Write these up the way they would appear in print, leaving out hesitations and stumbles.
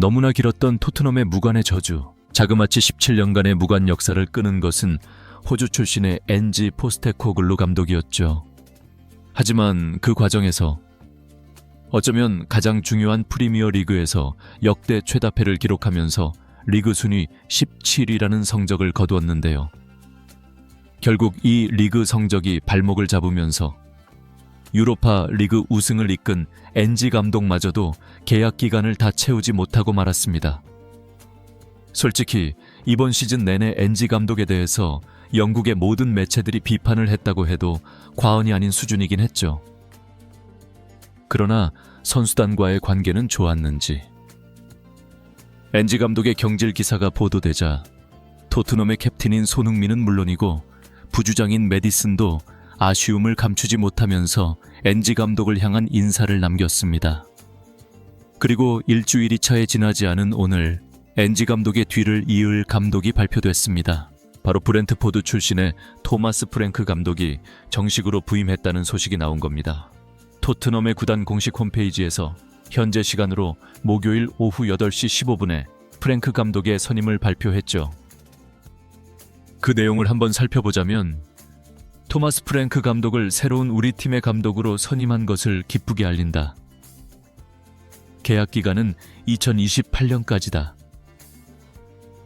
너무나 길었던 토트넘의 무관의 저주, 자그마치 17년간의 무관 역사를 끄는 것은 호주 출신의 엔지 포스테코글루 감독이었죠. 하지만 그 과정에서 어쩌면 가장 중요한 프리미어 리그에서 역대 최다패를 기록하면서 리그 순위 17위라는 성적을 거두었는데요. 결국 이 리그 성적이 발목을 잡으면서 유로파 리그 우승을 이끈 엔지 감독마저도 계약 기간을 다 채우지 못하고 말았습니다. 솔직히 이번 시즌 내내 엔지 감독에 대해서 영국의 모든 매체들이 비판을 했다고 해도 과언이 아닌 수준이긴 했죠. 그러나 선수단과의 관계는 좋았는지 엔지 감독의 경질 기사가 보도되자 토트넘의 캡틴인 손흥민은 물론이고 부주장인 메디슨도 아쉬움을 감추지 못하면서 엔지 감독을 향한 인사를 남겼습니다. 그리고 일주일이 차에 지나지 않은 오늘 엔지 감독의 뒤를 이을 감독이 발표됐습니다. 바로 브렌트포드 출신의 토마스 프랭크 감독이 정식으로 부임했다는 소식이 나온 겁니다. 토트넘의 구단 공식 홈페이지에서 현재 시간으로 목요일 오후 8시 15분에 프랭크 감독의 선임을 발표했죠. 그 내용을 한번 살펴보자면 토마스 프랭크 감독을 새로운 우리 팀의 감독으로 선임한 것을 기쁘게 알린다. 계약 기간은 2028년까지다.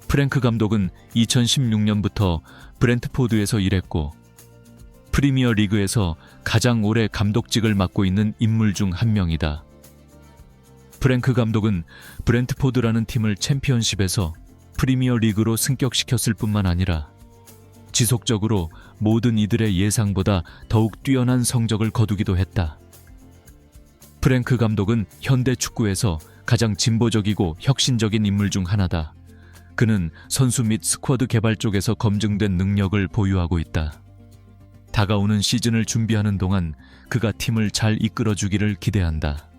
프랭크 감독은 2016년부터 브렌트포드에서 일했고 프리미어 리그에서 가장 오래 감독직을 맡고 있는 인물 중 한 명이다. 프랭크 감독은 브렌트포드라는 팀을 챔피언십에서 프리미어 리그로 승격시켰을 뿐만 아니라 지속적으로 모든 이들의 예상보다 더욱 뛰어난 성적을 거두기도 했다. 프랭크 감독은 현대 축구에서 가장 진보적이고 혁신적인 인물 중 하나다. 그는 선수 및 스쿼드 개발 쪽에서 검증된 능력을 보유하고 있다. 다가오는 시즌을 준비하는 동안 그가 팀을 잘 이끌어주기를 기대한다.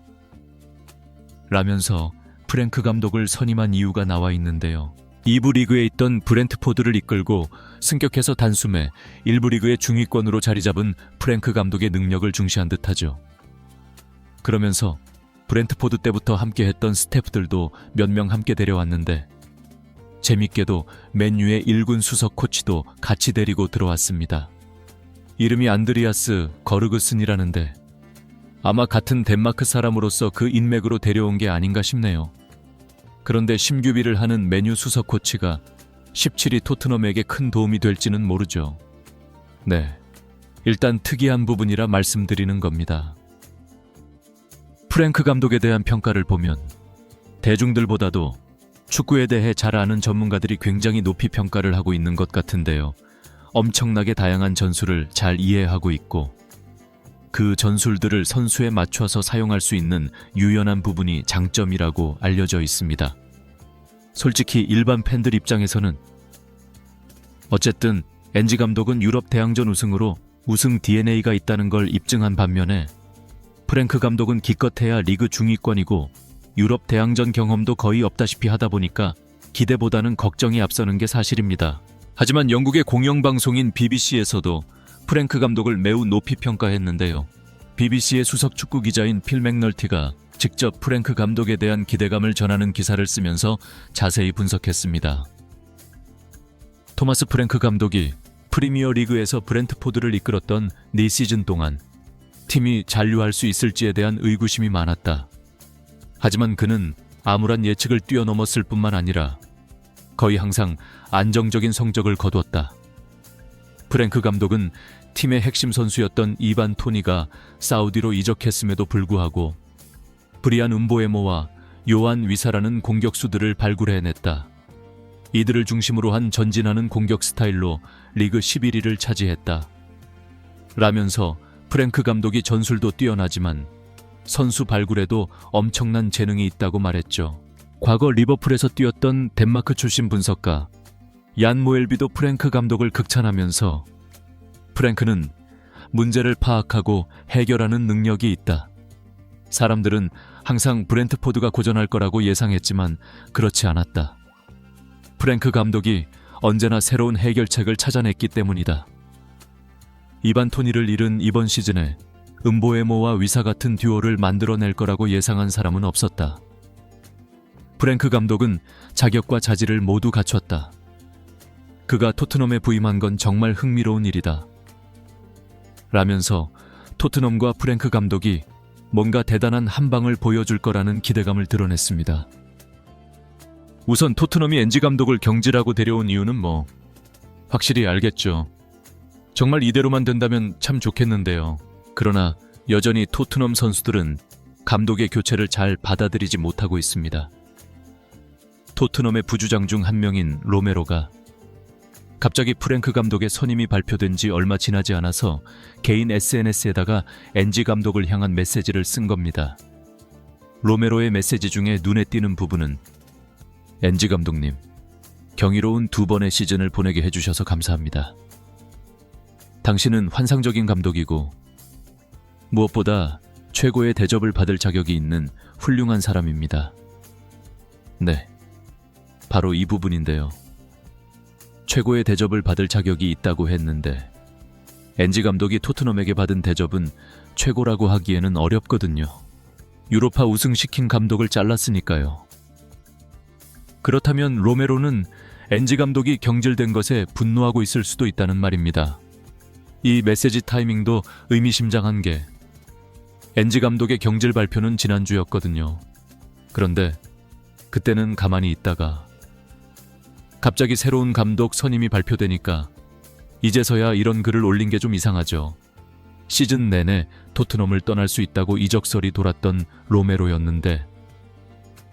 라면서 프랭크 감독을 선임한 이유가 나와 있는데요. 2부 리그에 있던 브렌트포드를 이끌고 승격해서 단숨에 1부 리그의 중위권으로 자리 잡은 프랭크 감독의 능력을 중시한 듯하죠. 그러면서 브렌트포드 때부터 함께했던 스태프들도 몇 명 함께 데려왔는데 재밌게도 맨유의 1군 수석 코치도 같이 데리고 들어왔습니다. 이름이 안드리아스 거르그슨이라는데 아마 같은 덴마크 사람으로서 그 인맥으로 데려온 게 아닌가 싶네요. 그런데 심규비를 하는 맨유 수석 코치가 17위 토트넘에게 큰 도움이 될지는 모르죠. 네, 일단 특이한 부분이라 말씀드리는 겁니다. 프랭크 감독에 대한 평가를 보면 대중들보다도 축구에 대해 잘 아는 전문가들이 굉장히 높이 평가를 하고 있는 것 같은데요. 엄청나게 다양한 전술을 잘 이해하고 있고 그 전술들을 선수에 맞춰서 사용할 수 있는 유연한 부분이 장점이라고 알려져 있습니다. 솔직히 일반 팬들 입장에서는 어쨌든 엔지 감독은 유럽 대항전 우승으로 우승 DNA가 있다는 걸 입증한 반면에 프랭크 감독은 기껏해야 리그 중위권이고 유럽 대항전 경험도 거의 없다시피 하다 보니까 기대보다는 걱정이 앞서는 게 사실입니다. 하지만 영국의 공영방송인 BBC에서도 프랭크 감독을 매우 높이 평가했는데요. BBC의 수석 축구 기자인 필 맥널티가 직접 프랭크 감독에 대한 기대감을 전하는 기사를 쓰면서 자세히 분석했습니다. 토마스 프랭크 감독이 프리미어 리그에서 브렌트포드를 이끌었던 4시즌 동안 팀이 잔류할 수 있을지에 대한 의구심이 많았다. 하지만 그는 아무런 예측을 뛰어넘었을 뿐만 아니라 거의 항상 안정적인 성적을 거두었다. 프랭크 감독은 팀의 핵심 선수였던 이반 토니가 사우디로 이적했음에도 불구하고 브리안 음보에모와 요한 위사라는 공격수들을 발굴해냈다. 이들을 중심으로 한 전진하는 공격 스타일로 리그 11위를 차지했다. 라면서 프랭크 감독이 전술도 뛰어나지만 선수 발굴에도 엄청난 재능이 있다고 말했죠. 과거 리버풀에서 뛰었던 덴마크 출신 분석가 얀 모엘비도 프랭크 감독을 극찬하면서 프랭크는 문제를 파악하고 해결하는 능력이 있다. 사람들은 항상 브렌트포드가 고전할 거라고 예상했지만 그렇지 않았다. 프랭크 감독이 언제나 새로운 해결책을 찾아냈기 때문이다. 이반 토니를 잃은 이번 시즌에 음보에모와 위사 같은 듀오를 만들어낼 거라고 예상한 사람은 없었다. 프랭크 감독은 자격과 자질을 모두 갖췄다. 그가 토트넘에 부임한 건 정말 흥미로운 일이다. 라면서 토트넘과 프랭크 감독이 뭔가 대단한 한방을 보여줄 거라는 기대감을 드러냈습니다. 우선 토트넘이 엔지 감독을 경질하고 데려온 이유는 확실히 알겠죠. 정말 이대로만 된다면 참 좋겠는데요. 그러나 여전히 토트넘 선수들은 감독의 교체를 잘 받아들이지 못하고 있습니다. 토트넘의 부주장 중 한 명인 로메로가 갑자기 프랭크 감독의 선임이 발표된 지 얼마 지나지 않아서 개인 SNS에다가 엔지 감독을 향한 메시지를 쓴 겁니다. 로메로의 메시지 중에 눈에 띄는 부분은 엔지 감독님, 경이로운 2번의 시즌을 보내게 해주셔서 감사합니다. 당신은 환상적인 감독이고 무엇보다 최고의 대접을 받을 자격이 있는 훌륭한 사람입니다. 네, 바로 이 부분인데요. 최고의 대접을 받을 자격이 있다고 했는데 엔지 감독이 토트넘에게 받은 대접은 최고라고 하기에는 어렵거든요. 유로파 우승시킨 감독을 잘랐으니까요. 그렇다면 로메로는 엔지 감독이 경질된 것에 분노하고 있을 수도 있다는 말입니다. 이 메시지 타이밍도 의미심장한 게 엔지 감독의 경질 발표는 지난주였거든요. 그런데 그때는 가만히 있다가 갑자기 새로운 감독 선임이 발표되니까 이제서야 이런 글을 올린 게 좀 이상하죠. 시즌 내내 토트넘을 떠날 수 있다고 이적설이 돌았던 로메로였는데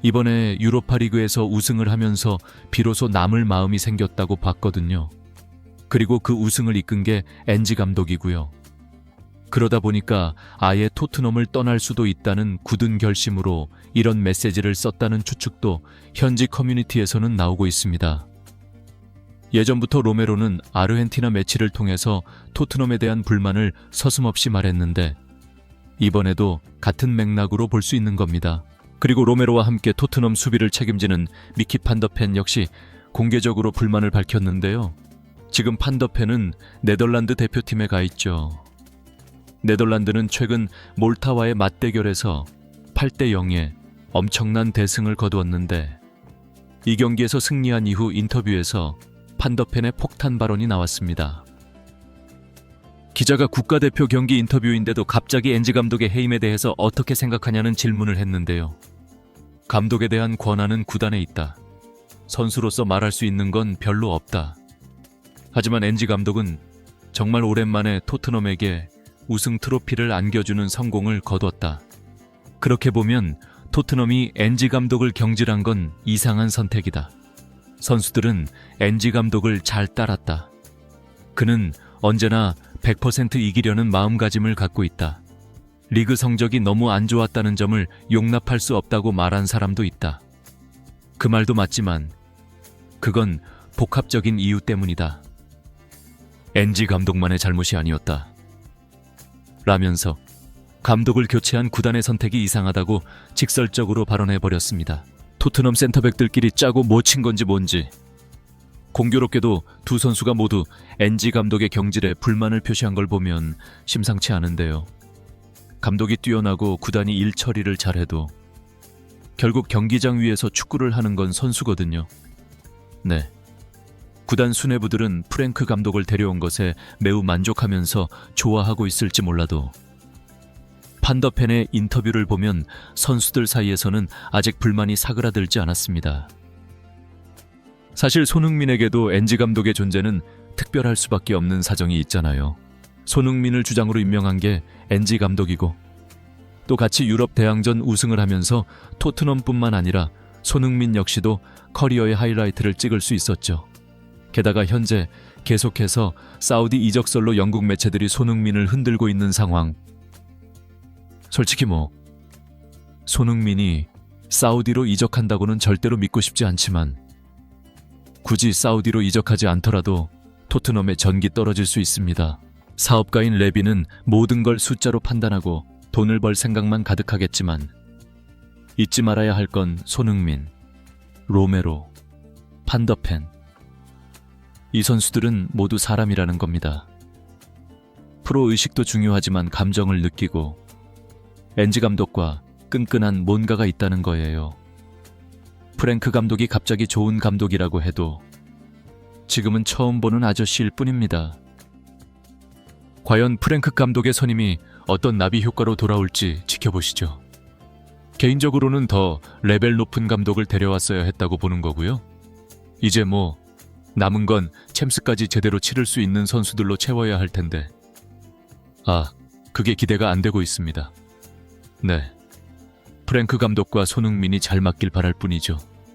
이번에 유로파 리그에서 우승을 하면서 비로소 남을 마음이 생겼다고 봤거든요. 그리고 그 우승을 이끈 게 엔지 감독이고요. 그러다 보니까 아예 토트넘을 떠날 수도 있다는 굳은 결심으로 이런 메시지를 썼다는 추측도 현지 커뮤니티에서는 나오고 있습니다. 예전부터 로메로는 아르헨티나 매치를 통해서 토트넘에 대한 불만을 서슴없이 말했는데 이번에도 같은 맥락으로 볼 수 있는 겁니다. 그리고 로메로와 함께 토트넘 수비를 책임지는 미키 판더펜 역시 공개적으로 불만을 밝혔는데요. 지금 판더펜은 네덜란드 대표팀에 가 있죠. 네덜란드는 최근 몰타와의 맞대결에서 8대0의 엄청난 대승을 거두었는데 이 경기에서 승리한 이후 인터뷰에서 판더펜의 폭탄 발언이 나왔습니다. 기자가 국가대표 경기 인터뷰인데도 갑자기 엔지 감독의 해임에 대해서 어떻게 생각하냐는 질문을 했는데요. 감독에 대한 권한은 구단에 있다. 선수로서 말할 수 있는 건 별로 없다. 하지만 엔지 감독은 정말 오랜만에 토트넘에게 우승 트로피를 안겨주는 성공을 거뒀다. 그렇게 보면 토트넘이 엔지 감독을 경질한 건 이상한 선택이다. 선수들은 엔지 감독을 잘 따랐다. 그는 언제나 100% 이기려는 마음가짐을 갖고 있다. 리그 성적이 너무 안 좋았다는 점을 용납할 수 없다고 말한 사람도 있다. 그 말도 맞지만 그건 복합적인 이유 때문이다. 엔지 감독만의 잘못이 아니었다. 라면서 감독을 교체한 구단의 선택이 이상하다고 직설적으로 발언해버렸습니다. 토트넘 센터백들끼리 짜고 뭐 친 건지 뭔지. 공교롭게도 두 선수가 모두 엔지 감독의 경질에 불만을 표시한 걸 보면 심상치 않은데요. 감독이 뛰어나고 구단이 일 처리를 잘해도 결국 경기장 위에서 축구를 하는 건 선수거든요. 네. 구단 수뇌부들은 프랭크 감독을 데려온 것에 매우 만족하면서 좋아하고 있을지 몰라도 판더펜의 인터뷰를 보면 선수들 사이에서는 아직 불만이 사그라들지 않았습니다. 사실 손흥민에게도 엔지 감독의 존재는 특별할 수밖에 없는 사정이 있잖아요. 손흥민을 주장으로 임명한 게 엔지 감독이고 또 같이 유럽 대항전 우승을 하면서 토트넘뿐만 아니라 손흥민 역시도 커리어의 하이라이트를 찍을 수 있었죠. 게다가 현재 계속해서 사우디 이적설로 영국 매체들이 손흥민을 흔들고 있는 상황. 솔직히 손흥민이 사우디로 이적한다고는 절대로 믿고 싶지 않지만 굳이 사우디로 이적하지 않더라도 토트넘의 전기 떨어질 수 있습니다. 사업가인 레비는 모든 걸 숫자로 판단하고 돈을 벌 생각만 가득하겠지만 잊지 말아야 할 건 손흥민, 로메로, 판더펜. 이 선수들은 모두 사람이라는 겁니다. 프로의식도 중요하지만 감정을 느끼고 엔지 감독과 끈끈한 뭔가가 있다는 거예요. 프랭크 감독이 갑자기 좋은 감독이라고 해도 지금은 처음 보는 아저씨일 뿐입니다. 과연 프랭크 감독의 선임이 어떤 나비 효과로 돌아올지 지켜보시죠. 개인적으로는 더 레벨 높은 감독을 데려왔어야 했다고 보는 거고요. 이제 뭐 남은 건 챔스까지 제대로 치를 수 있는 선수들로 채워야 할 텐데. 그게 기대가 안 되고 있습니다. 네. 프랭크 감독과 손흥민이 잘 맞길 바랄 뿐이죠.